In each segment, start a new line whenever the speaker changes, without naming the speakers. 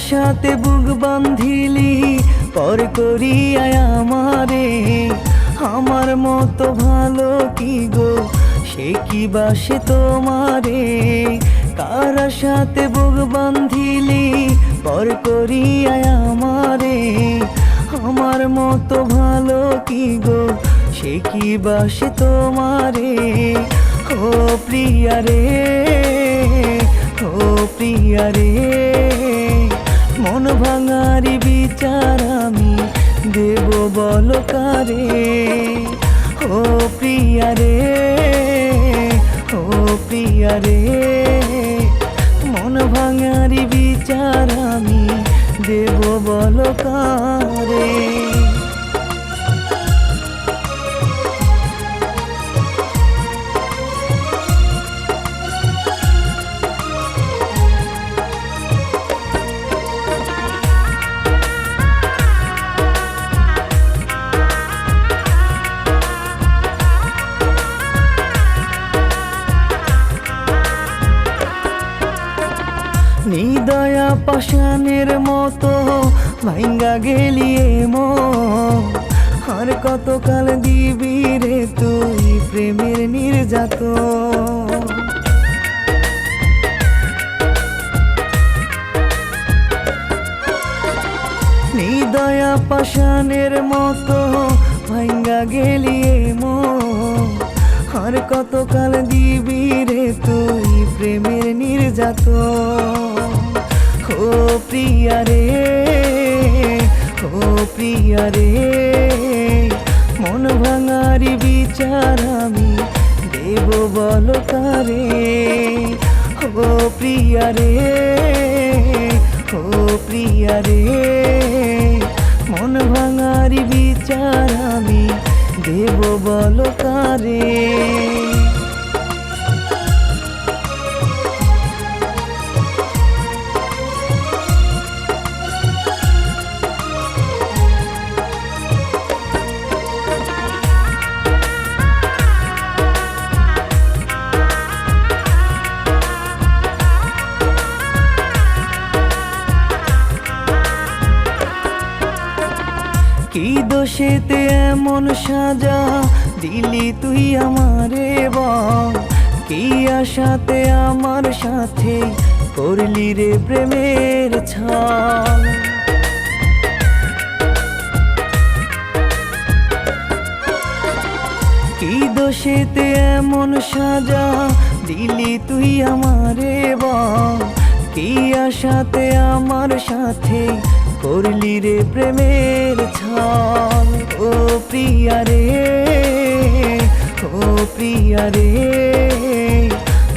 সাথে বুক বান্ধিলি পর করিয়া আমারে, আমার মতো ভালো কি গো সে কি বাসে তোমারে। কার সাথে বুক বান্ধিলি পর করিয়া আমারে, আমার মতো ভালো কি গো সে কি বাসে তোমারে। ও প্রিয়া রে, ও প্রিয়া রে, মন ভাঙারি বিচার আমি দেব বলো কারে। ও প্রিয়া রে, ও প্রিয়া রে, মন ভাঙারি বিচার আমি দেব বলো কারে। নিদয়া পাষাণের মতো ভাঙ্গা গেলিয়ে মন, আর কতকাল দিবি রে তুই প্রেমের নির্যাতন। নিদয়া পাষাণের মতো ভাঙ্গা গেলিয়ে মন, আর কতকাল দিবি রে তুই প্রেমের নির্যাতন। ও প্রিয়া রে, ও প্রিয়া রে, মন ভাঙারি বিচার আমি দেব বলো কারে। ও প্রিয়া রে, ও প্রিয়া রে, মন ভাঙারি বিচার আমি দেব বলো কারে। কি দোষেতে এমন সাজা দিলি তুই আমারে বল, কি আশাতে আমার সাথে করলি রে প্রেমের ছল। কি দোষেতে এমন সাজা দিলি তুই আমারে বল, কি আশাতে আমার সাথে করলি রে প্রেমের ছল। ও প্রিয়া রে, ও প্রিয়া রে,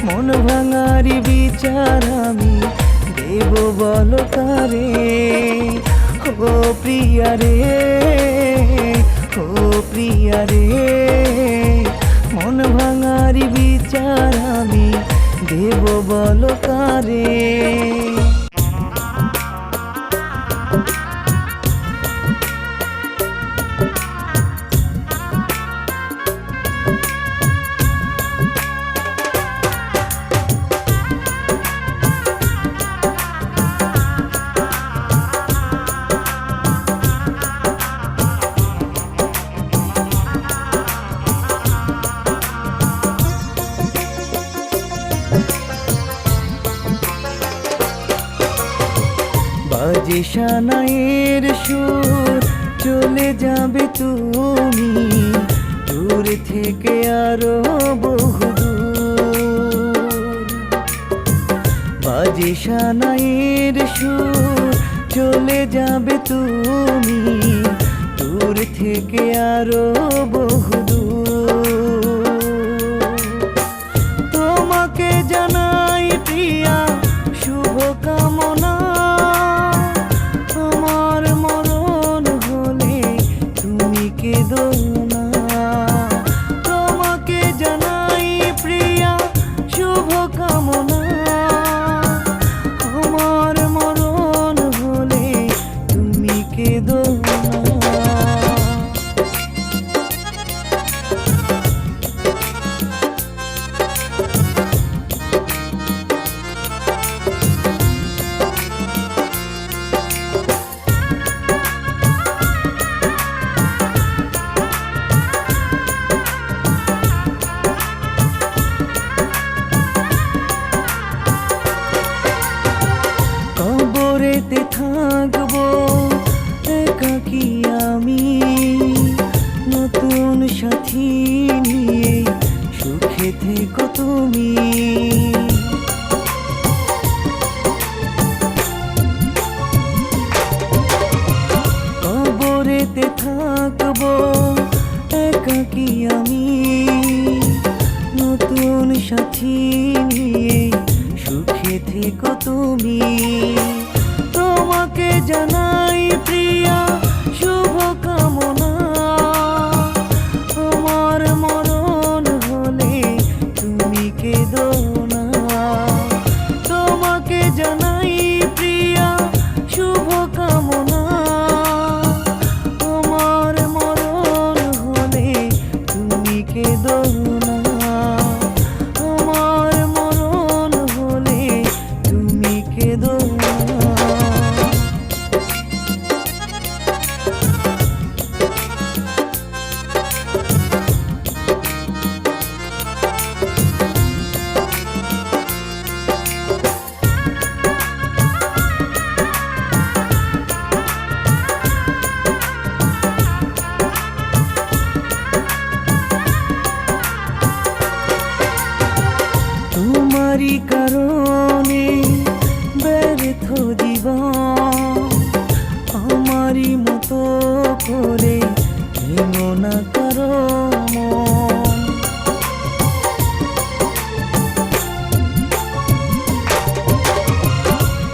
মন ভাঙারি বিচার আমি দেব বলো কারে। ও প্রিয়া রে, ও প্রিয়া রে, মন ভাঙারি বিচার আমি দেব বলো কারে। বাজে সানাইয়ের সুর চলে যাবে তুমি দূর থেকে আরো বহুদূর। বাজে সানাইয়ের সুর চলে যাবে তুমি দূর থেকে আরো বহুদূর। তোমাকে জানাই প্রিয়া শুভ কামনা, তোমাকে জানাই প্রিয়া শুভ কামনা, আমার মরণ হলে তুমি কেঁদো না। চিঠি নিয়ে সুখে থেকো তুমি। তোমাকে জানাই প্রিয়া শুভ কামনা, আমার মরণ হলে তুমি কেঁদো না। তোমাকে জানাই প্রিয়া শুভ কামনা, আমার মরণ হলে তুমি কেঁদো না। আমার মরণ হলে তুমি কেঁদো না। তোমারই কারণে ব্যর্থ জীবন, আমারই মতো করে ভেঙো না কারো মন।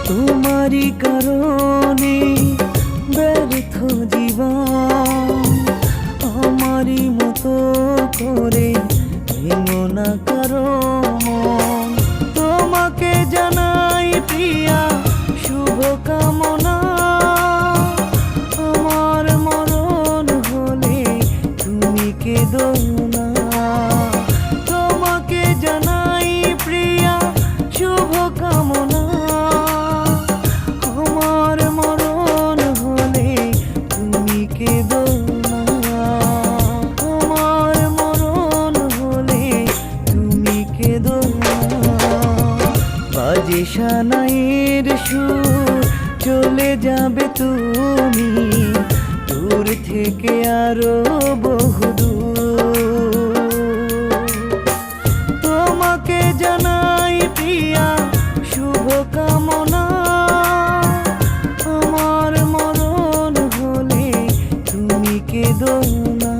তোমারই কারণে ব্যর্থ জীবন, আমারই মতো করে ভেঙো না কারো মন। তোমাকে জানাই প্রিয়া শুভ কামনা, আমার মরণ হলে তুমি কেঁদো না। তোমাকে জানাই প্রিয়া শুভ কামনা, আমার মরণ হলে তুমি কেঁদো না। আমার মরণ হলে তুমি কেঁদো না। বাজে সানাইয়ের সুর চলে যাবে তুমি দূর থেকে আরো বহুদূর। তোমাকে জানাই প্রিয়া শুভ কামনা, আমার মরণ হলে তুমি কেঁদো না।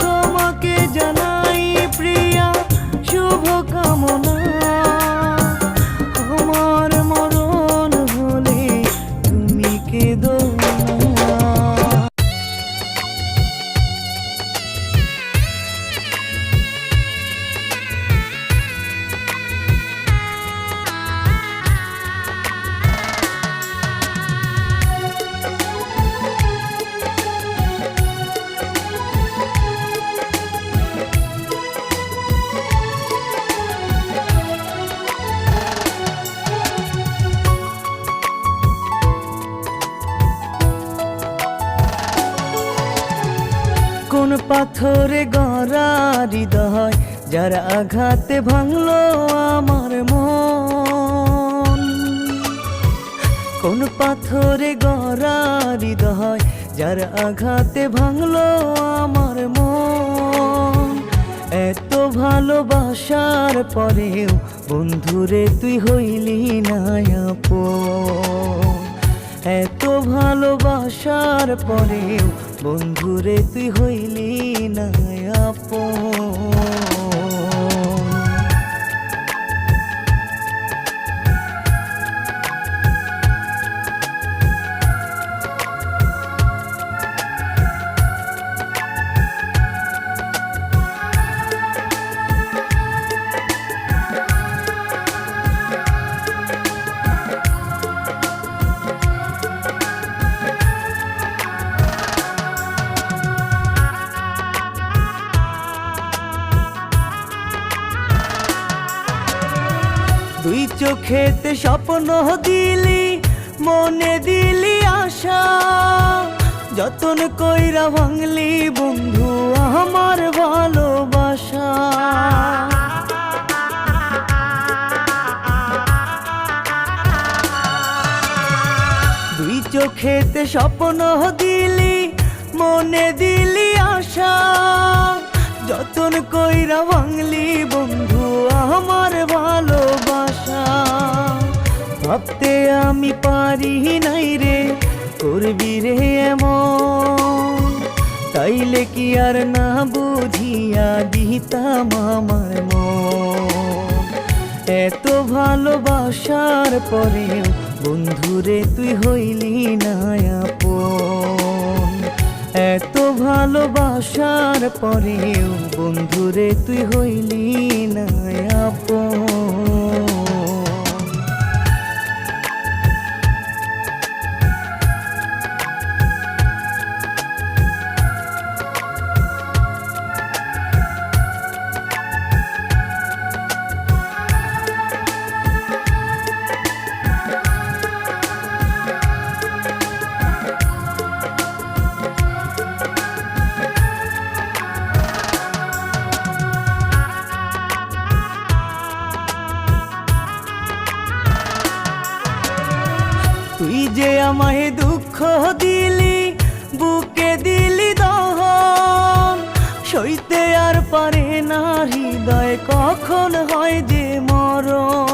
তোমাকে জানাই প্রিয়া শুভ কামনা, আমার মরণ হলে তুমি কেঁদো না। কোন পাথরে গড়া হৃদয়, যার আঘাতে ভাঙলো আমার মন। কোন পাথরে গড়া হৃদয়, যার আঘাতে ভাঙলো আমার মন। এত ভালোবাসার পরেও বন্ধুরে তুই হইলি না আপন। এত ভালোবাসার পরেও বন্ধুরে তুই হইলি না আপন। দুই চোখেতে স্বপ্ন দিলি, মনে দিলি আশা, যতন কইরা ভাঙলি বন্ধু আমার ভালোবাসা। দুই চোখেতে স্বপ্ন দিলি, মনে দিলি আশা, যতন কইরা ভাঙলি বন্ধু আমার ভালোবাসা। ভাবতে আমি পারি নাই রে করবি রে এমন, তাই চাইলে কি আর না বুঝিয়া দিতাম আমার মন। এত ভালোবাসার পরেও বন্ধুরে তুই হইলি না আপন। এত ভালোবাসার পরেও বন্ধুরে তুই হইলি না আপন। তুই যে আমায় দুঃখ দিলি, বুকে দিলি দহন, সইতে আর পারে না হৃদয় কখন হয় যে মরণ।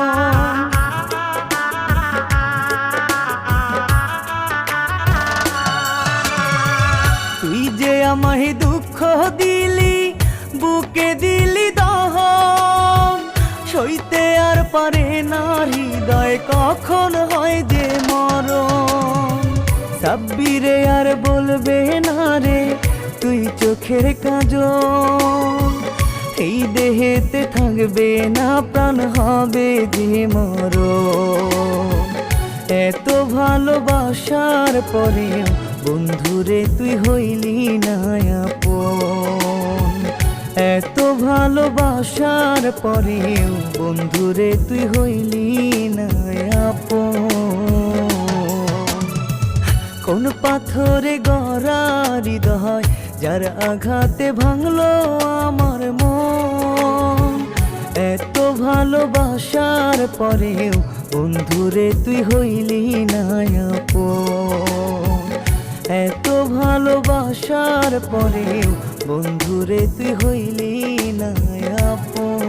তুই যে আমায় দুঃখ দিলি, বুকে দিলি দহন, সইতে আর পারে না হৃদয় কখন হয় যে মরণ। সাব্বিরে আর বলবে না রে তুই চোখের কাজল, এই দেহেতে থাকবে না প্রাণ হবে যে মরণ। এত ভালোবাসার পরেও বন্ধুরে তুই হইলি না আপন। এত ভালোবাসার পরেও বন্ধুরে তুই হইলি না আপন। কোন পাথরে গড়া হৃদয় যার আঘাতে ভাঙলো আমার মন। এত ভালোবাসার পরেও বন্ধুরে তুই হইলি না আপন। এত ভালোবাসার পরেও বন্ধুরে তুই হইলি না আপন।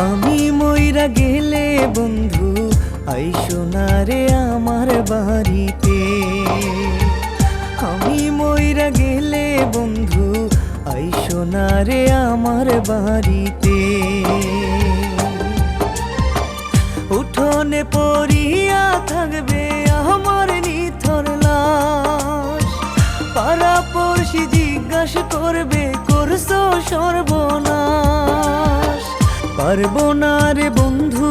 আমি মইরা গেলে বন্ধু আইসো না রে আমার বাড়িতে। আমি মইরা গেলে বন্ধু আইসো না রে আমার বাড়িতে। উঠোনে পড়িয়া থাকবে আমার নিথর লাশ, পাড়া পড়শি জিজ্ঞাসা করবে করছো সর্বনাশ। পারবো না রে বন্ধু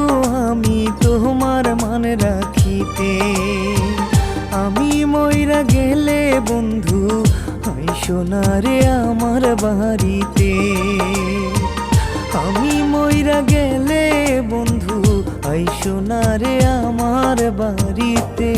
আমি তোমার মান রাখিতে। আমি মইরা গেলে বন্ধু আইসো না রে আমার বাড়িতে। আমি মইরা গেলে বন্ধু আইসো না রে আমার বাড়িতে।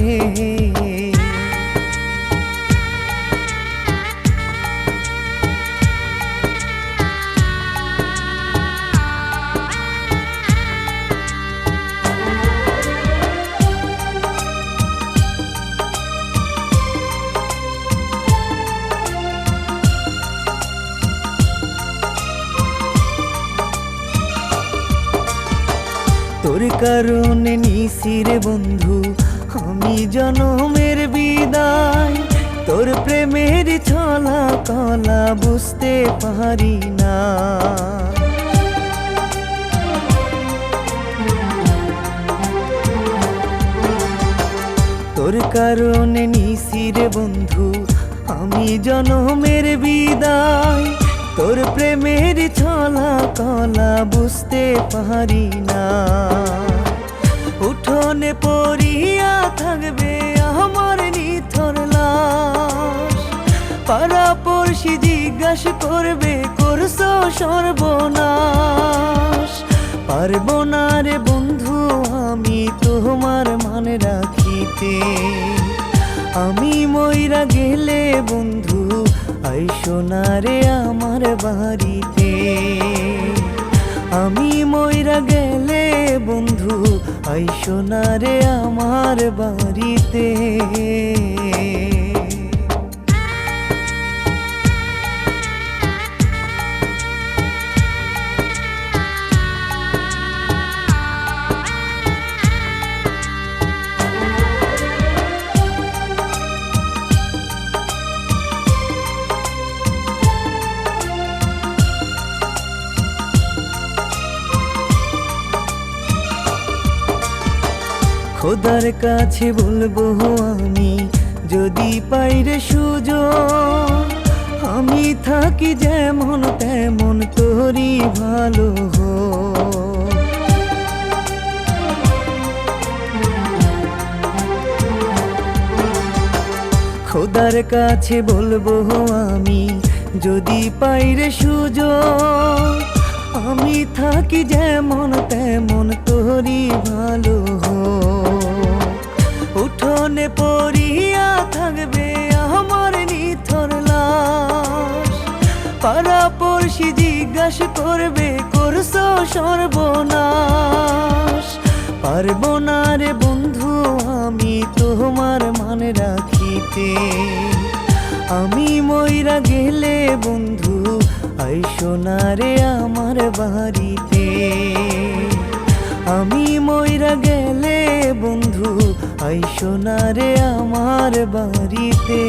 তোর কারণে নিশিরে বন্ধু আমি জনমের বিদায়। তোর প্রেমের ছলা কলা বুঝতে পারি না। তোর কারণে নিশিরে বন্ধু আমি জনমের বিদায়। তোর প্রেমের ছলা কলা বুঝতে পারি না। উঠোনে পড়িয়া থাকবে আমার নিথর লাশ, পাড়া পড়শি জিজ্ঞাসা করবে করছো সর্বনাশ। পারবো না রে বন্ধু আমি তোমার মান রাখিতে। আমি মইরা গেলে বন্ধু আইসো না রে আমার বাড়িতে। আমি মইরা গেলে বন্ধু আইসো না রে আমার বাড়িতে। খোদার কাছে বলবো আমি যদি পাইরে সুযোগ, আমি থাকি যেমন তেমন তোরই ভালো হোক। খোদার কাছে বলবো আমি যদি পাইরে সুযোগ, আমি থাকি যেমন তেমন তোরই ভালো হোক। উঠোনে পড়িয়া থাকবে আমার নিথর লাশ, পাড়া পড়শি জিজ্ঞাসা করবে করছো সর্বনাশ। পারবো না রে বন্ধু আমি তোমার মান রাখিতে, আমি মইরা গেলে বন্ধু আইসো না রে আমার বাড়িতে। আমি মইরা গেলে বন্ধু আইসো না রে আমার বাড়িতে।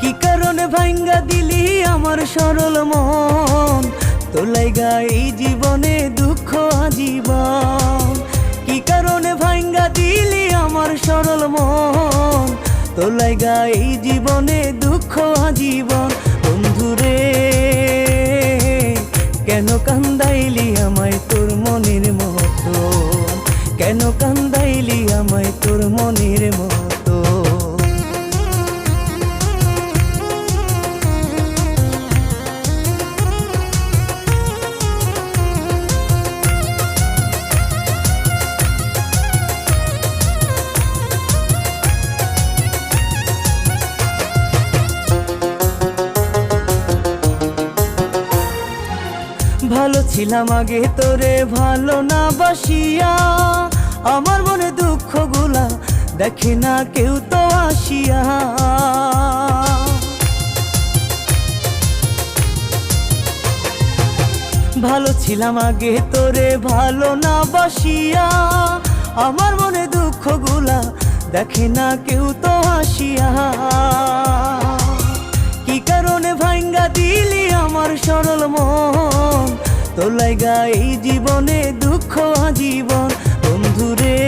কি কারণে ভাঙ্গা দিলি আমার সরল মন, তোলাইগা এই জীবনে দুঃখ আজীবন। কি কারণে ভাঙ্গা দিলি আমার সরল মন, তোলাইগা এই জীবনে দুঃখ আজীবন। বন্ধুরে কেন কান্দাইলি আমায় তোর মনের মতো, কেন কান্দাইলি আমায় তোর মনের মতো। ভালো ছিলাম আগে তোরে ভালো না বাসিয়া, আমার মনে দুঃখ গুলা দেখে না কেউ তো আসিয়া। ভালো ছিলাম আগে তোরে ভালো না বাসিয়া, আমার মনে দুঃখ গুলা দেখে না কেউ তো আসিয়া। কি কারণে ভাঙ্গা দিলি আমার সরল মন, তোলাইগা এই জীবনে দুঃখ আজীবন। বন্ধুরে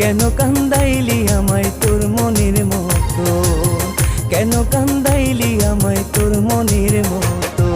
কেন কান্দাইলি আমায় তোর মনের মতো, কেন কান্দাইলি আমায় তোর মনের মতো।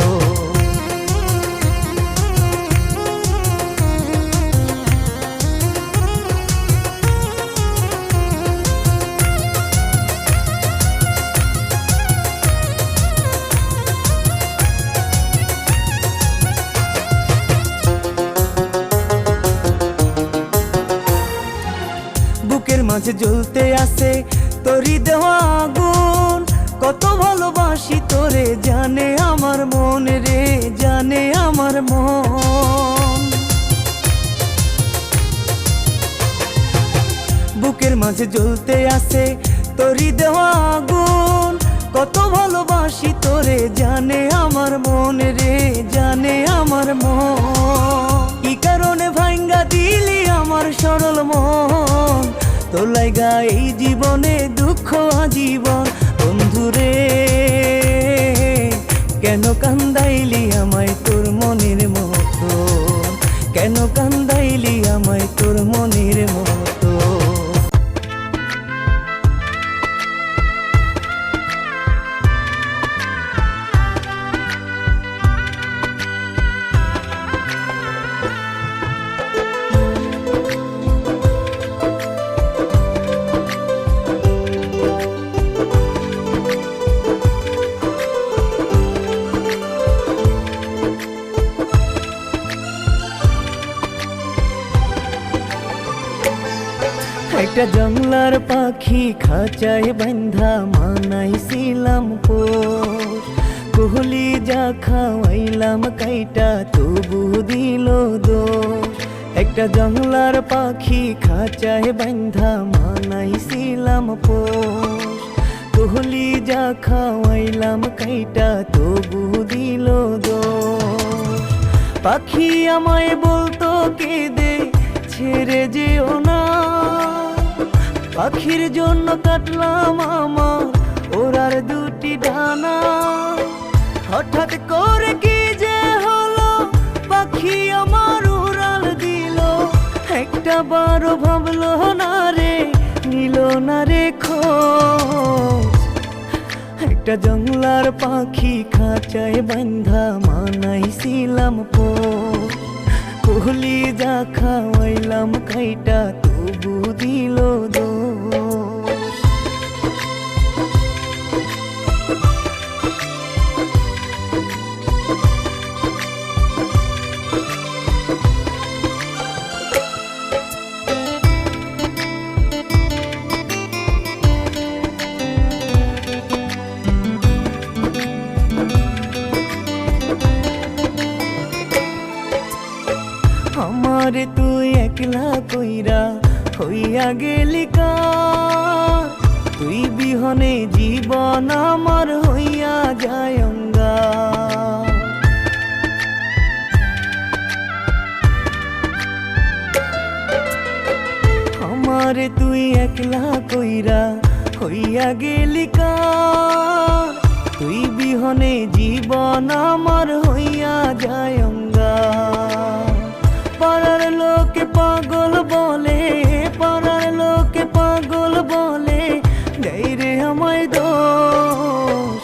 বুকের মাঝে জ্বলতে আছে তোরি দেওয়া আগুন, কত ভালোবাসি তোরে জানে আমার মন রে, জানে আমার মন। বুকের মাঝে জ্বলতে আছে তোরি দেওয়া আগুন, কত ভালোবাসি তোরে জানে আমার মন রে, জানে আমার মন। কি কারণে ভাঙ্গা দিলি আমার সরল মন, তোলাইগা এই জীবনে দুঃখ আজীবন। বন্ধুরে কেন কান্দাইলি আমায় তোর মনের মতো, কেন কান্দাইলি আমায় তোর মনের মতো। একটা জংলার পাখি খাঁচায় বান্ধা মানাইছিলাম পোষ, কোহলি যা খাওয়াইলাম কাইটা তবু দিল দোষ। একটা জংলার পাখি খাঁচায় বান্ধা মানাইছিলাম পোষ, কোহলি যা খাওয়াইলাম কাইটা তবু দিল দোষ। পাখি আমায় বলতো কেঁদে ছেড়ে যেও না, পাখির জন্য কাটলাম আমার ওরার দুটি ডানা। হঠাৎ করে কি যে হলো পাখি আমার উড়াল দিল, একটা বারো ভাবলো না রে নিল না রে খোঁজ। একটা জংলার পাখি খাঁচায় বান্ধা মানাইছিলাম পোষ, কোহলি যা খাওয়াইলাম কাইটা তবু দিল দোষ। আমারে তুই একলা কইরা হইয়া গেলি কার, তুই বিহনে জীবন আমার হইয়া যায় অঙ্গার। আমারে তুই একলা কইরা হইয়া গেলি কার, তুই বিহনে জীবন আমার হইয়া যায় অঙ্গার। পাড়ার লোকে পাগল বলে, পাড়ার লোকে পাগল বলে দেয় রে আমায় দোষ।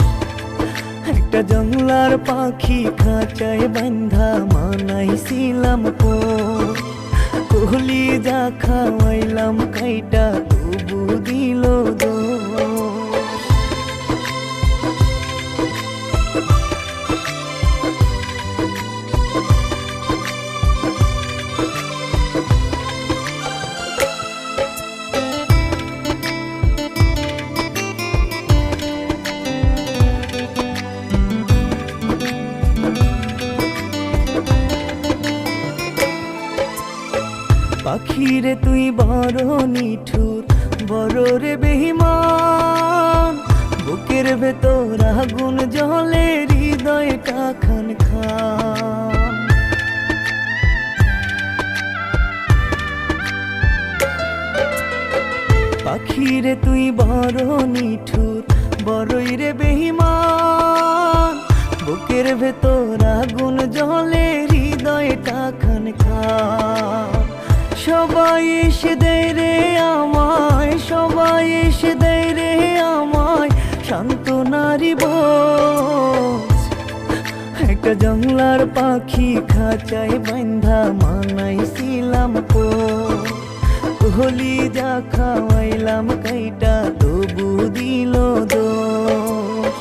একটা জংলার পাখি খাঁচায় বান্ধা মানাইছিলাম পোষ, কোহলি যা খাওয়াইলাম কাইটা তবু দিল দোষ। পাখিরে তুই বড় নিঠুর বড় রে বেঈমান, বুকের ভেতর আগুন জ্বলে হৃদয়টা খান খান। পাখিরে তুই বড় নিঠুর বড়ই রে বেঈমান, বুকের ভেতর আগুন জ্বলে হৃদয়টা খান খান। সবাই এসে দেয় রে আমায়, সবাই এসে দেয় রে আমায় সান্ত্বনারি বোঝ। একটা জংলার পাখি খাঁচায় বান্ধা মানাইছিলাম পোষ, কোহলি যা খাওয়াইলাম কাইটা তবু দিল দোষ।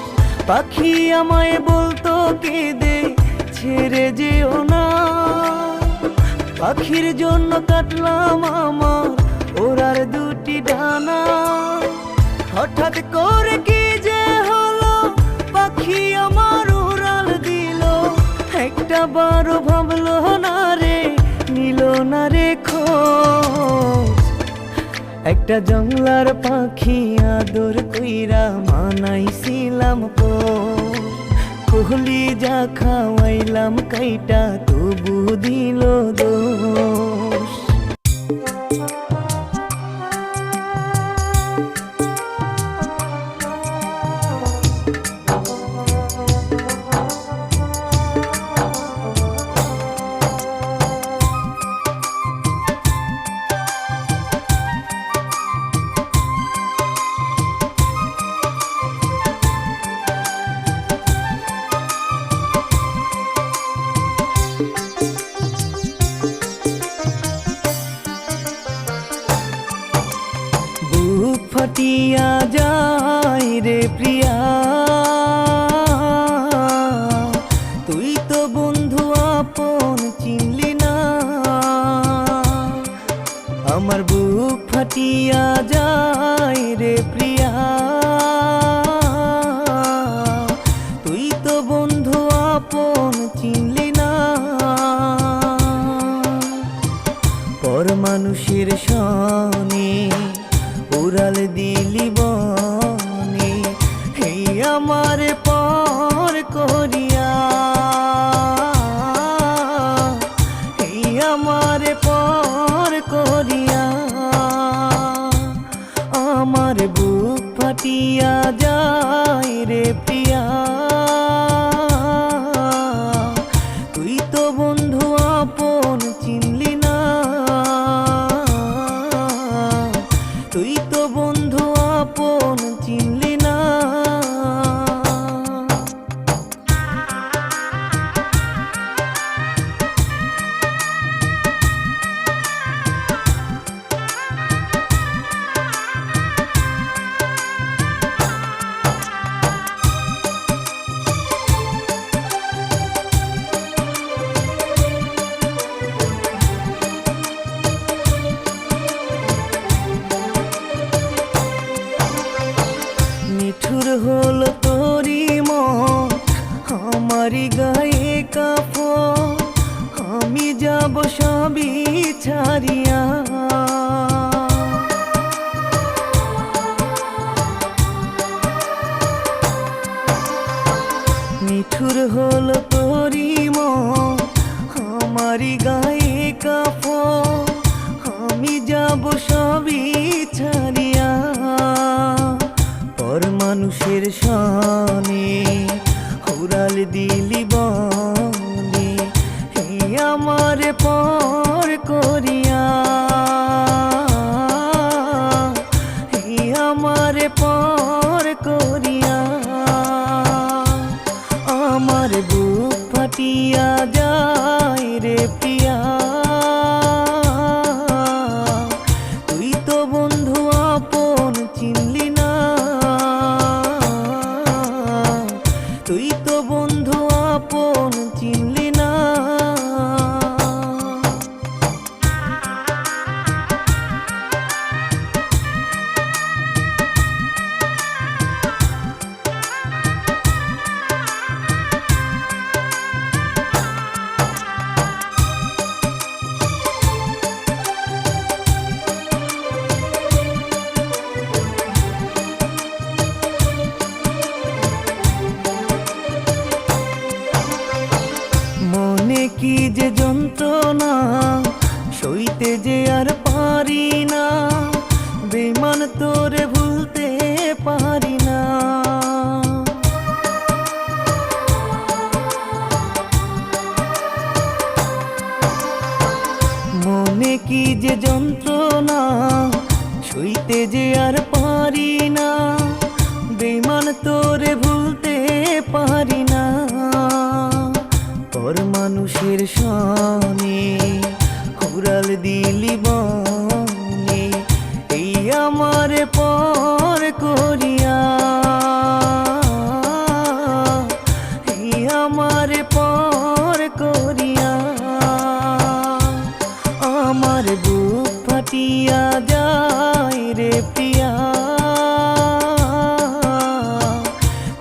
পাখি আমায় বলতো কেঁদে ছেড়ে যেও না, পাখির জন্য কাটলাম আমার ওরার দুটি ডানা। হঠাৎ করে কি যে হলো পাখি আমার উড়াল দিল, একটা বারো ভাবলো না রে নিল না রে খোঁজ। একটা জংলার পাখি আদর কইরা মানাইছিলাম পোষ, কোহলি যা খাওয়াইলাম কাইটা তবু দিল দোষ। ফাটিয়া যায় রে প্রিয়া, তুই তো বন্ধু আপন চিনলি না। পর মানুষের সনে উড়াল দিলি বনে, এই আমার পর করিয়া, এই আমার পর করিয়া। আমার বুক ফাটিয়া যায় রে প্রিয়া, তুই তো বন্ধু আপন চিনলি না, তুই তো বন্ধু আপন চিনলি না। নিঠুর হলো তোরি মন আমারি গায়ে কাপড়, আমি যাব সবই ছাড়িয়া। নিঠুর হলো তোরি মন আমারি গায়ে কাপড়, আমি যাব সবই ছাড়িয়া। পর মানুষের সনে উড়াল দিলি বনে, এই আমার পর করিয়া, এই আমার পর করিয়া। আমার বুক ফাটিয়া যায় রে প্রিয়া, তুই তো বন্ধু আপন চিনলি না, তুই তো বন্ধু আপন চিনলি না। মনে কি যে যন্ত্রণা সইতে যে আর পারি না, বেমান তোরে ভুলতে পারি না। মনে কি যে যন্ত্রণা সইতে যে আর পারি না, বেমান তোরে ভুলতে পারি না। পর মানুষের সনে উড়াল দিলি বনে, এই আমার পর করিয়া, এই আমার পর করিয়া। আমার বুক ফাটিয়া যায় রে প্রিয়া,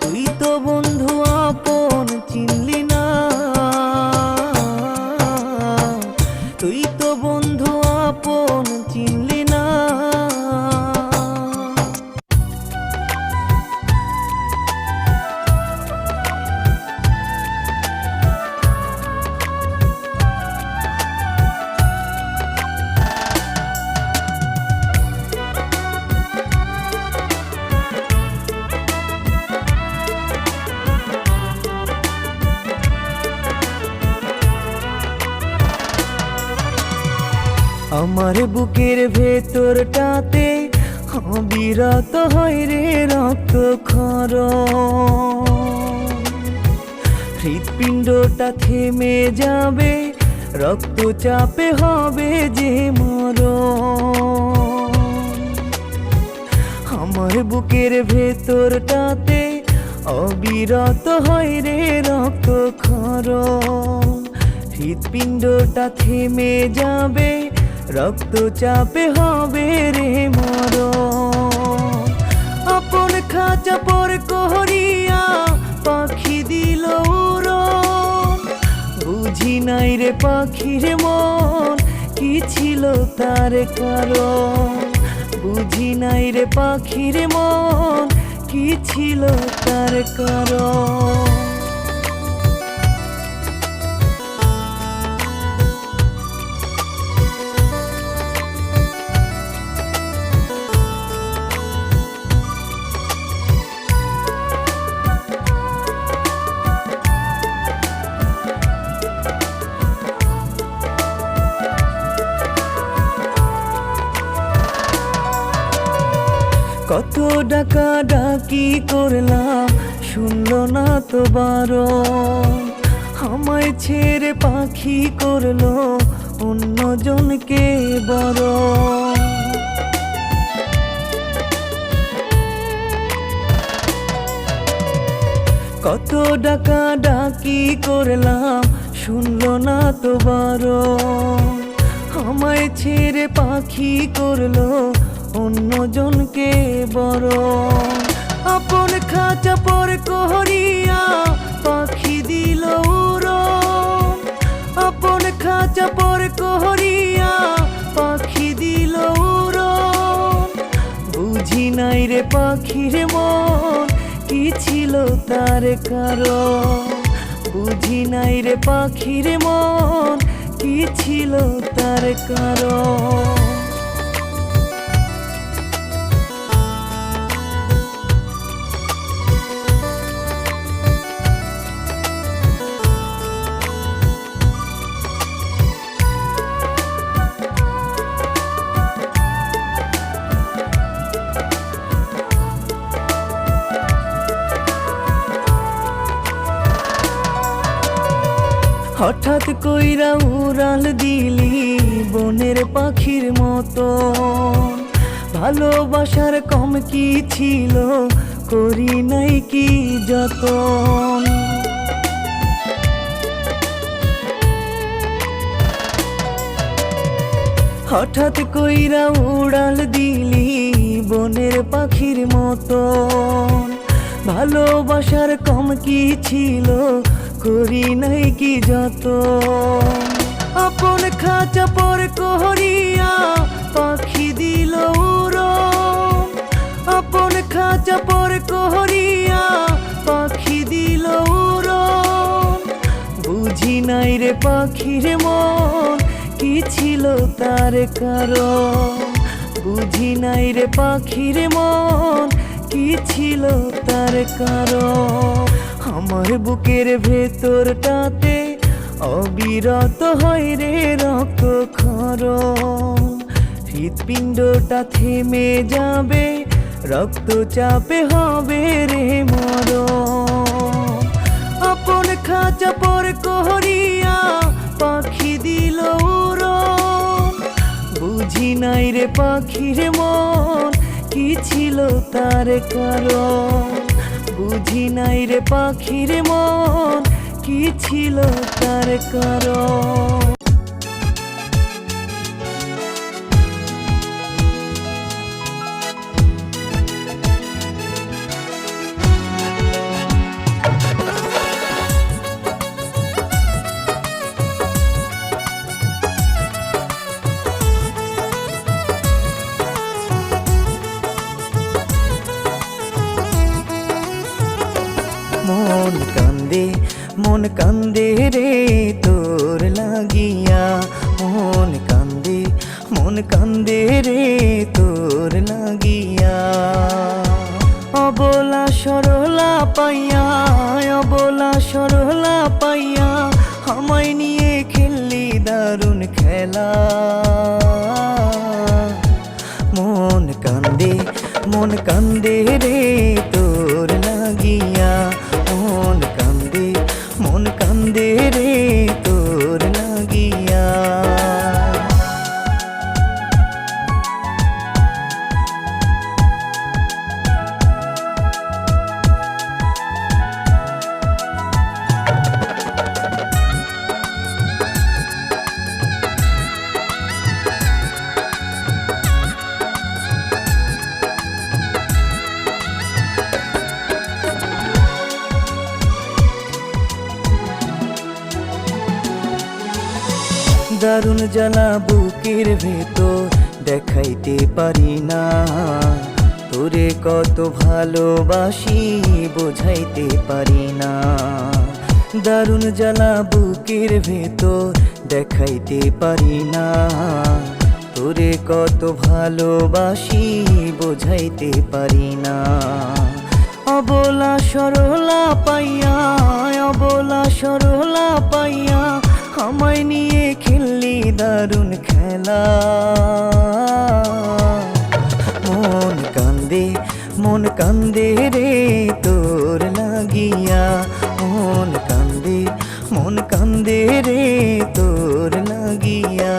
তুই তো বন্ধু আপন চিনলি না, তুই তো বন্ধু আপন চিনলি না। আমার বুকের ভেতরটাতে বিরত হয় রে রক্তক্ষরণ, হৃৎপিণ্ডটা থেমে যাবে, রক্তচাপে হবে যে মরণ। আমার বুকের ভেতরটাতে অবিরত হয় রে রক্তক্ষরণ, হৃৎপিণ্ডটা থেমে যাবে, রক্তচাপে হবে রে মরণ। আপন খাঁচা পর করিয়া পাখি দিল উড়ন, বুঝি নাই রে পাখির মন কি ছিল তার কারণ, বুঝি নাই রে পাখির মন কি ছিল তার কারণ। কত ডাকা ডাকি করলাম শুনলো না তো বারণ, আমায় ছেড়ে পাখি করলো অন্যজনকে বরণ। কত ডাকা ডাকি করলাম শুনলো না তো বারণ, আমায় ছেড়ে পাখি করলো অন্যজনকে বরণ। আপন খাঁচা পর করিয়া পাখি দিল উড়ন, আপন খাঁচা পর করিয়া পাখি দিল উড়ন, বুঝি নাই রে পাখির মন কি ছিল তার কারণ, বুঝি নাই রে পাখির মন কি ছিল তার কারণ। হঠাৎ কইরা উড়াল দিলি বনের পাখির মতন, ভালোবাসার কম কি ছিল করি নাই কি যতন। হঠাৎ কইরা উড়াল দিলি বনের পাখির মতন, ভালোবাসার কম কি ছিল করি নাই কি যতন। আপন খাঁচা পর করিয়া পাখি দিল উড়ন, আপন খাঁচা পর করিয়া পাখি দিল উড়ন, বুঝি নাই রে পাখির মন কি ছিল তার কারণ, বুঝি নাই রে পাখির মন কি ছিল তার কারণ। আমার বুকের ভেতরটাতে অবিরত হয় রে রক্ত ক্ষরণ, হৃৎপিণ্ডটা থেমে যাবে রক্তচাপে হবে রে মরণ। আপন খাঁচা পর করিয়া পাখি দিল উড়ন, বুঝি নাই রে পাখির মন কি ছিল তার কারণ, বুঝি নাই রে পাখির মন কি ছিল তার কারণ। মন কান্দে রে তোর লাগিয়া, মন কান্দে রে তোর লাগিয়া। অবলা সরলা পাইয়া, অবলা সরলা পাইয়া আমায় নিয়ে খেললি দারুণ খেলা। মন কান্দে রে তোর লাগিয়া, মন কান্দে রে তোর লাগিয়া। দারুণ জ্বালা বুকের ভেতর দেখাইতে পারি না, তোরে কত ভালোবাসি বোঝাইতে পারি না। দারুণ জ্বালা বুকের ভেতর দেখাইতে পারি না, তোরে কত ভালোবাসি বোঝাইতে পারি না। অবলা সরলা পাইয়া, অবলা সরলা পাইয়া আমায় নিয়ে খেললি দারুণ খেলা। মন কান্দে, মন কান্দে রে তোর লাগিয়া, মন কান্দে, মন কান্দে রে তোর লাগিয়া।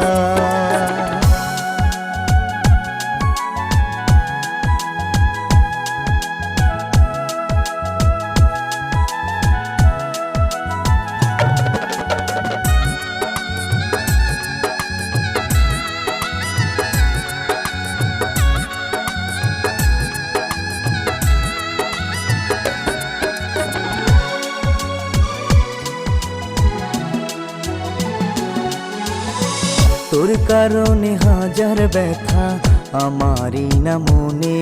তোর কারণে হাজার ব্যথা আমারই না মনে,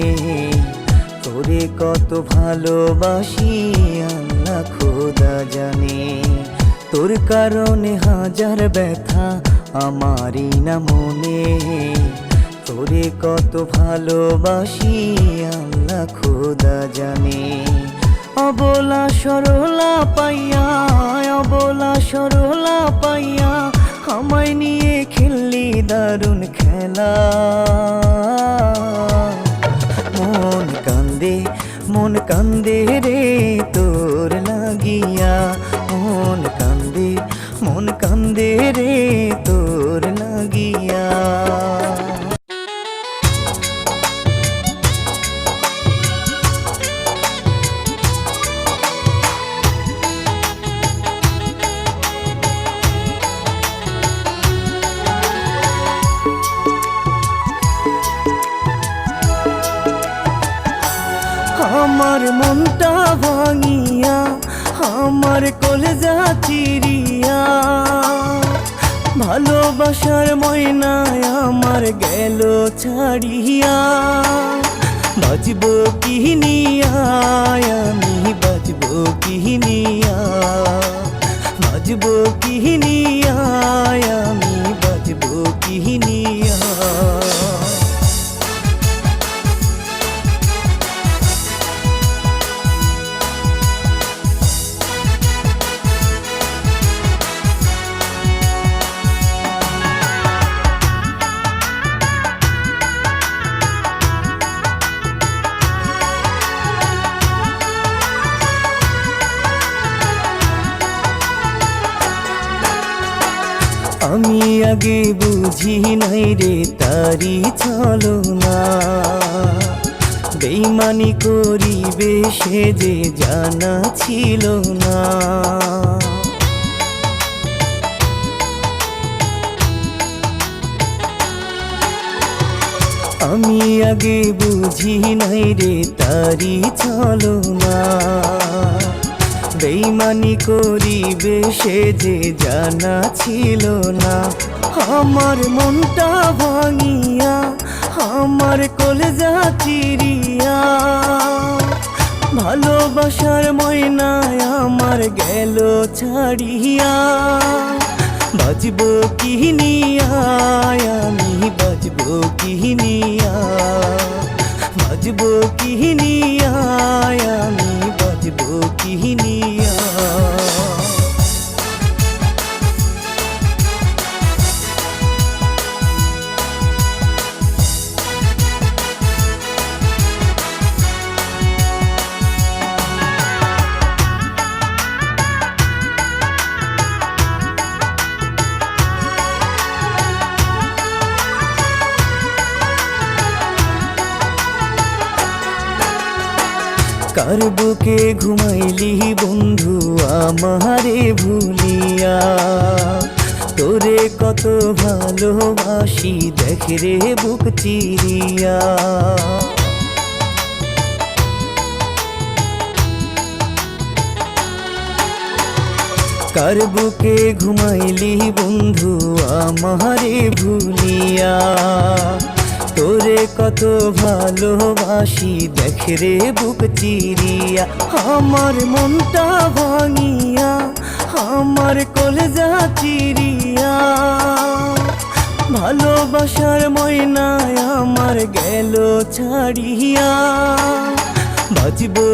তোরে কত ভালোবাসি আল্লাহ খোদা জানে। তোর কারণে হাজার ব্যথা আমারই না মনে, তোরে কত ভালোবাসি আল্লাহ খোদা জানে। অবলা সরলা পাইয়া, অবলা সরলা পাইয়া আমায় নিয়ে খেললি দারুণ খেলা। মন কান্দে, মন কান্দে রে তোর লাগিয়া, মন কান্দে, মন কান্দে রে তোর লাগিয়া। আমার মনটা ভাঙিয়া, আমার কলেজা চিরিয়া, ভালোবাসার ময়নায় আমার গেল ছাড়িয়া। বাজবো কি নিয়া আমি, বাজবো কি নিয়া, বাজবো কি নিয়া আমি, বাজবো কি নিয়া। আমি আগে বুঝি নাই রে তারি ছলনা, বেইমানি করিবে সে যে জানা ছিল না। আমি আগে বুঝি নাই রে তারি ছলনা, বেইমানি করিবে সে যে জানা ছিল না। আমার মনটা ভাঙিয়া, আমার কলেজা চিরিয়া, ভালোবাসার ময়নায় আমার গেল ছাড়িয়া। বাজবো কি নিয়া আমি, বাজবো কি নিয়া, বাজবো কি নিয়া আমি, বাজবো কি নিয়া। কার বুকে ঘুমাইলি বন্ধু আমারে ভুলিয়া, তোরে কত ভালোবাসি দেখ রে বুক চিরিয়া। কার বুকে ঘুমাইলি বন্ধু আমারে ভুলিয়া, তোরে কত ভালোবাসি দেখ রে বুক চিরিয়া, আমার মনটা ভাঙিয়া আমার কলেজা চিরিয়া, ভালোবাসার ময়নায় আমার গেল ছাড়িয়া, বাজবো